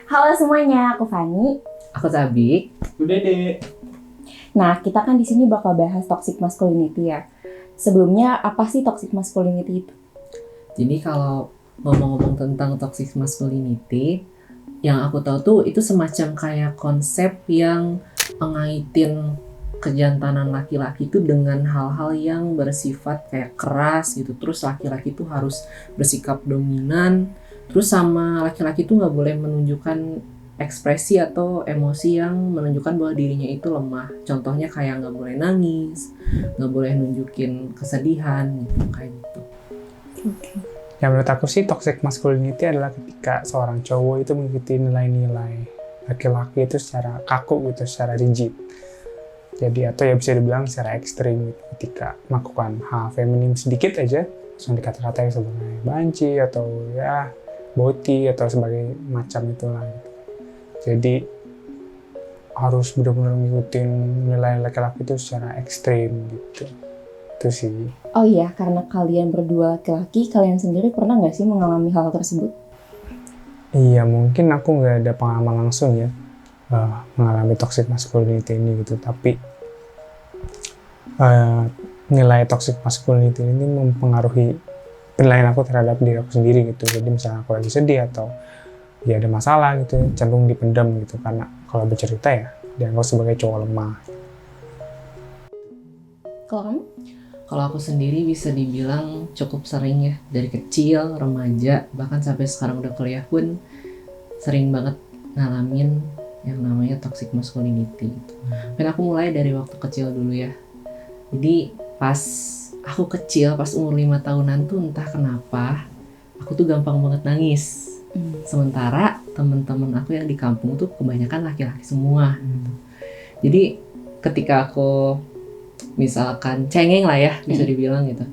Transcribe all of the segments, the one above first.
Halo semuanya, aku Fani. Aku Sabik. Udah deh. Nah, kita kan di sini bakal bahas toxic masculinity ya. Sebelumnya, apa sih toxic masculinity itu? Jadi kalau ngomong-ngomong tentang toxic masculinity, yang aku tahu tuh itu semacam kayak konsep yang ngaitin kejantanan laki-laki itu dengan hal-hal yang bersifat kayak keras gitu. Terus laki-laki tuh harus bersikap dominan. Terus sama laki-laki tuh nggak boleh menunjukkan ekspresi atau emosi yang menunjukkan bahwa dirinya itu lemah. Contohnya kayak nggak boleh nangis, nggak boleh nunjukin kesedihan gitu, kayak gitu. Ya menurut aku sih toxic masculinity adalah ketika seorang cowok itu mengikuti nilai-nilai laki-laki itu secara kaku gitu, secara rigid. Jadi atau ya bisa dibilang secara ekstrim gitu. Ketika melakukan hal feminim sedikit aja langsung dikata-katain sebagai banci atau ya boti atau sebagai macam itulah gitu. Jadi harus benar-benar ngikutin nilai laki-laki itu secara ekstrim gitu. Itu sih. Oh iya, karena kalian berdua laki-laki, kalian sendiri pernah nggak sih mengalami hal tersebut? Iya, mungkin aku nggak ada pengalaman langsung ya mengalami toxic masculinity ini gitu. Tapi nilai toxic masculinity ini mempengaruhi penilaian aku terhadap diri aku sendiri gitu. Jadi misalnya aku lagi sedih atau ya ada masalah gitu, cenderung dipendam gitu. Karena kalau bercerita ya dianggap sebagai cowok lemah. Kalau kamu? Kalau aku sendiri bisa dibilang cukup sering ya, dari kecil, remaja, bahkan sampai sekarang udah kuliah pun sering banget ngalamin yang namanya toxic masculinity. Dan aku mulai dari waktu kecil dulu ya. Jadi pas aku kecil, pas umur 5 tahunan tuh entah kenapa aku tuh gampang banget nangis. Sementara teman-teman aku yang di kampung tuh kebanyakan laki-laki semua. Jadi ketika aku misalkan cengeng lah ya, bisa dibilang gitu,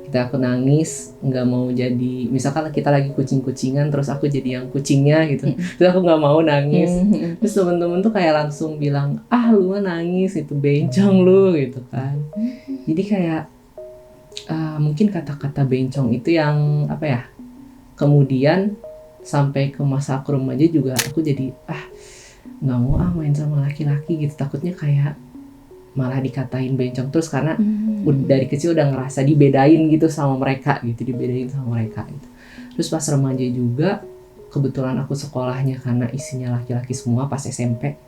kita aku nangis nggak mau jadi, misalkan kita lagi kucing-kucingan terus aku jadi yang kucingnya gitu, terus aku nggak mau nangis, terus temen-temen tuh kayak langsung bilang, ah lu mah nangis itu bencong lu gitu kan. Jadi kayak mungkin kata-kata bencong itu yang apa ya, kemudian sampai ke masa aku remaja juga aku jadi nggak mau main sama laki-laki gitu, takutnya kayak malah dikatain bencong terus karena dari kecil udah ngerasa dibedain gitu sama mereka gitu, dibedain sama mereka gitu. Terus pas remaja juga kebetulan aku sekolahnya karena isinya laki-laki semua pas SMP.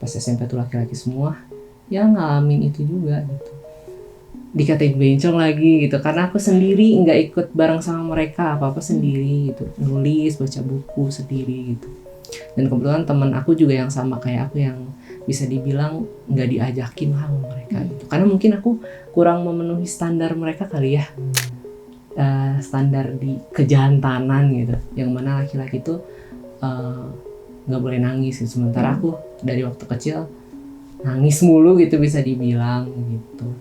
Pas SMP tuh laki-laki semua, ya ngalamin itu juga gitu. Dikatain bencong lagi gitu karena aku sendiri nggak ikut bareng sama mereka, apa-apa sendiri gitu, nulis, baca buku sendiri gitu. Dan kebetulan teman aku juga yang sama kayak aku yang bisa dibilang nggak diajakin lah sama mereka gitu. Karena mungkin aku kurang memenuhi standar mereka kali ya, standar di kejantanan gitu, yang mana laki-laki tuh nggak boleh nangis gitu. Sementara aku dari waktu kecil nangis mulu gitu bisa dibilang gitu.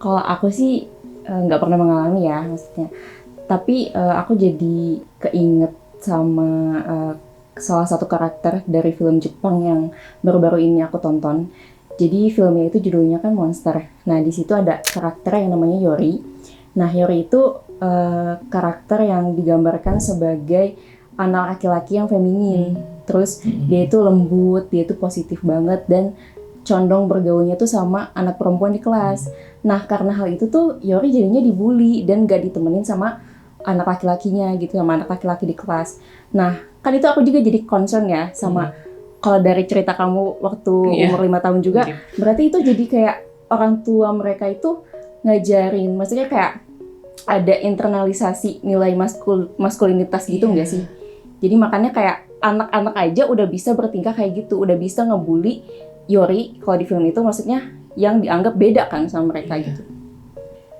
Kalau aku sih nggak pernah mengalami ya maksudnya. Tapi aku jadi keinget sama salah satu karakter dari film Jepang yang baru-baru ini aku tonton. Jadi filmnya itu judulnya kan Monster. Nah di situ ada karakter yang namanya Yori. Nah Yori itu karakter yang digambarkan sebagai anak laki-laki yang feminin. Terus dia itu lembut, dia itu positif banget dan condong bergaulnya tuh sama anak perempuan di kelas. Nah karena hal itu tuh Yori jadinya dibully dan gak ditemenin sama anak laki-lakinya gitu, sama anak laki-laki di kelas. Nah kan itu aku juga jadi concern ya sama kalau dari cerita kamu waktu umur 5 tahun juga, berarti itu jadi kayak orang tua mereka itu ngajarin, maksudnya kayak ada internalisasi nilai maskulinitas gitu nggak sih? Jadi makanya kayak anak-anak aja udah bisa bertingkah kayak gitu, udah bisa ngebully Yori kalau di film itu, maksudnya yang dianggap beda kan sama mereka gitu.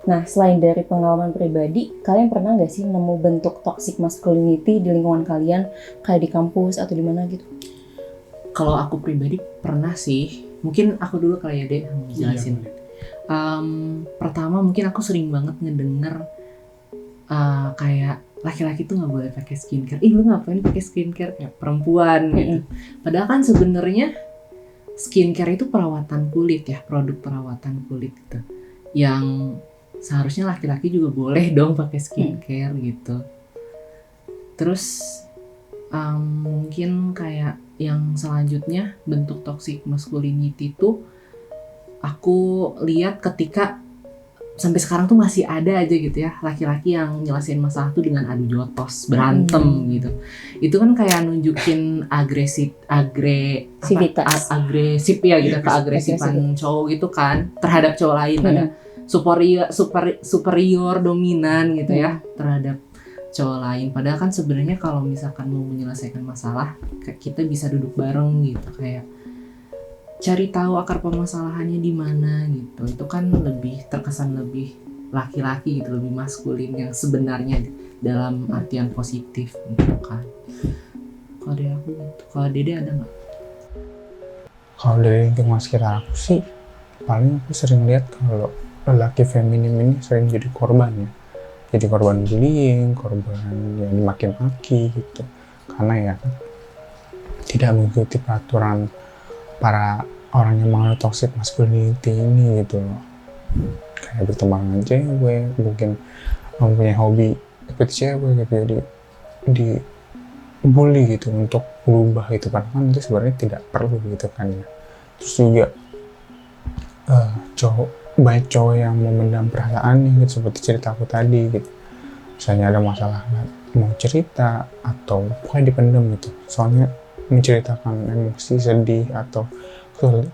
Nah, selain dari pengalaman pribadi, kalian pernah nggak sih nemu bentuk toxic masculinity di lingkungan kalian, kayak di kampus atau di mana gitu? Kalau aku pribadi pernah sih, mungkin aku dulu kali ya deh jelasin. Pertama mungkin aku sering banget ngedenger kayak laki-laki tuh nggak boleh pakai skincare. Ih lu ngapain pakai skincare kayak perempuan gitu. Padahal kan sebenarnya skincare itu perawatan kulit ya, produk perawatan kulit gitu. Yang seharusnya laki-laki juga boleh dong pakai skincare gitu. Terus Mungkin kayak yang selanjutnya bentuk toxic masculinity itu aku lihat ketika sampai sekarang tuh masih ada aja gitu ya laki-laki yang nyelesain masalah tuh dengan adu jotos, berantem gitu. Itu kan kayak nunjukin Sivitas. agresif ya gitu, keagresifan cowok gitu kan terhadap cowok lain, ada superior dominan gitu ya terhadap cowok lain. Padahal kan sebenarnya kalau misalkan mau menyelesaikan masalah kita bisa duduk bareng gitu, kayak cari tahu akar permasalahannya di mana gitu. Itu kan lebih terkesan lebih laki-laki gitu, lebih maskulin yang sebenarnya dalam artian positif gitu kan. Kalau dari aku gitu. Kalau Dede ada nggak? Kalau dari lingkungan sekitar aku sih, paling aku sering lihat kalau lelaki feminim ini sering jadi korban ya. Jadi korban bullying, korban yang dimaki-maki gitu. Karena ya tidak mengikuti peraturan para orang yang mengalami toxic masculinity ini gitu loh. Kayak berteman dengan cewek, mungkin mempunyai hobi ikut cewek gitu, jadi dibully gitu untuk berubah gitu, padahal kan itu sebenarnya tidak perlu gitu kan ya. Terus juga banyak cowok yang memendam perasaan gitu, seperti cerita aku tadi gitu. Misalnya ada masalah mau cerita atau pokoknya dipendam gitu, soalnya menceritakan emosi sedih atau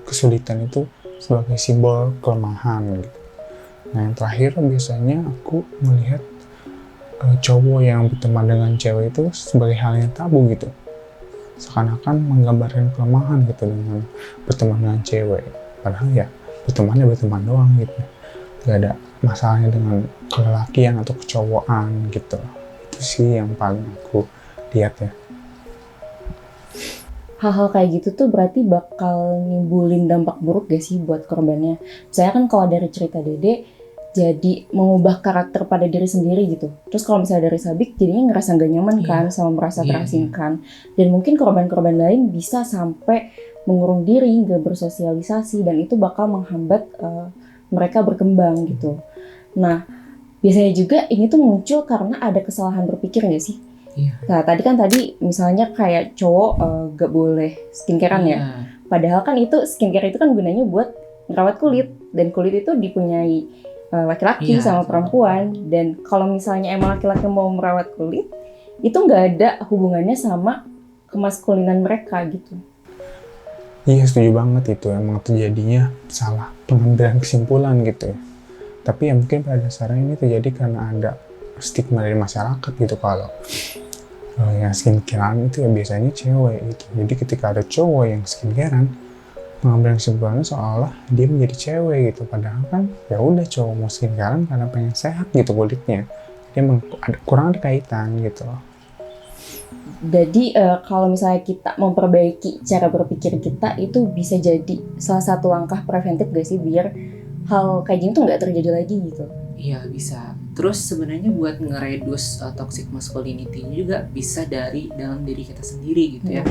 kesulitan itu sebagai simbol kelemahan gitu. Nah yang terakhir biasanya aku melihat cowok yang berteman dengan cewek itu sebagai hal yang tabu gitu, seakan-akan menggambarkan kelemahan gitu dengan berteman dengan cewek, padahal ya berteman doang gitu, gak ada masalahnya dengan kelelakian atau kecowokan gitu. Itu sih yang paling aku lihat ya. Hal-hal kayak gitu tuh berarti bakal nimbulin dampak buruk gak sih buat korbannya? Misalnya kan kalau dari cerita Dede, jadi mengubah karakter pada diri sendiri gitu. Terus kalau misalnya dari Sabik, jadinya ngerasa gak nyaman kan, sama merasa terasingkan. Dan mungkin korban-korban lain bisa sampai mengurung diri, gak bersosialisasi, dan itu bakal menghambat mereka berkembang gitu. Nah, biasanya juga ini tuh muncul karena ada kesalahan berpikir gak sih? Iya. Nah, tadi misalnya kayak cowok gak boleh skincarean ya. Padahal kan itu skincare itu kan gunanya buat merawat kulit, dan kulit itu dipunyai laki-laki sama perempuan. Dan kalau misalnya emang laki-laki mau merawat kulit, itu nggak ada hubungannya sama kemaskulinan mereka gitu. Iya setuju banget, itu emang terjadinya salah pengambilan kesimpulan gitu ya. Tapi ya mungkin pada dasarnya ini terjadi karena ada stigma dari masyarakat gitu, kalau yang skincarean itu ya biasanya cewek gitu. Jadi ketika ada cowok yang skincarean, mengambil kesimpulannya seolah dia menjadi cewek gitu, padahal kan ya udah cowok mau skincarean karena pengen sehat gitu kulitnya. Dia kurang ada kaitan gitu loh. Jadi kalau misalnya kita memperbaiki cara berpikir kita, itu bisa jadi salah satu langkah preventif gak sih biar hal kayak gini tuh nggak terjadi lagi gitu? Iya bisa. Terus sebenarnya buat ngeredus toxic masculinity juga bisa dari dalam diri kita sendiri gitu ya.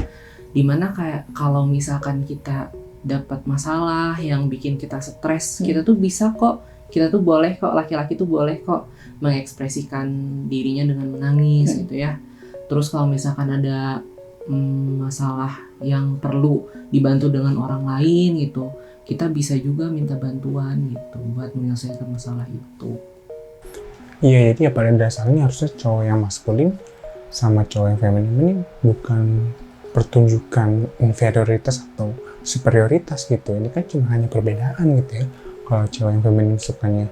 Dimana kayak kalau misalkan kita dapat masalah yang bikin kita stres, kita tuh bisa kok, kita tuh boleh kok, laki-laki tuh boleh kok mengekspresikan dirinya dengan menangis gitu ya. Terus kalau misalkan ada masalah yang perlu dibantu dengan orang lain gitu, kita bisa juga minta bantuan gitu buat menyelesaikan masalah itu. Iya, jadi ya pada dasarnya harusnya cowok yang maskulin sama cowok yang feminim ini bukan pertunjukan inferioritas atau superioritas gitu. Ini kan cuma hanya perbedaan gitu ya. Kalau cowok yang feminim sukanya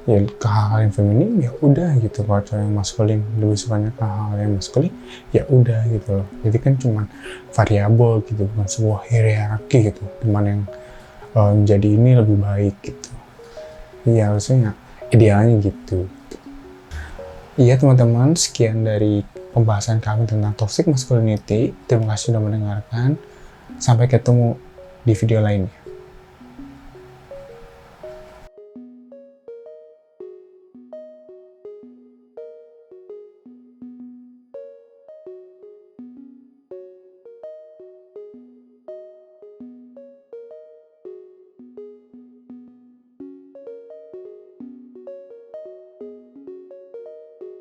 ya ke hal-hal yang feminim, ya udah gitu. Kalau cowok yang maskulin lebih sukanya ke hal yang maskulin, ya udah gitu loh. Jadi kan cuma variabel gitu, bukan sebuah hierarki gitu. Cuman yang menjadi ini lebih baik gitu. Iya, harusnya idealnya gitu. Iya teman-teman, sekian dari pembahasan kami tentang toxic masculinity. Terima kasih sudah mendengarkan. Sampai ketemu di video lainnya.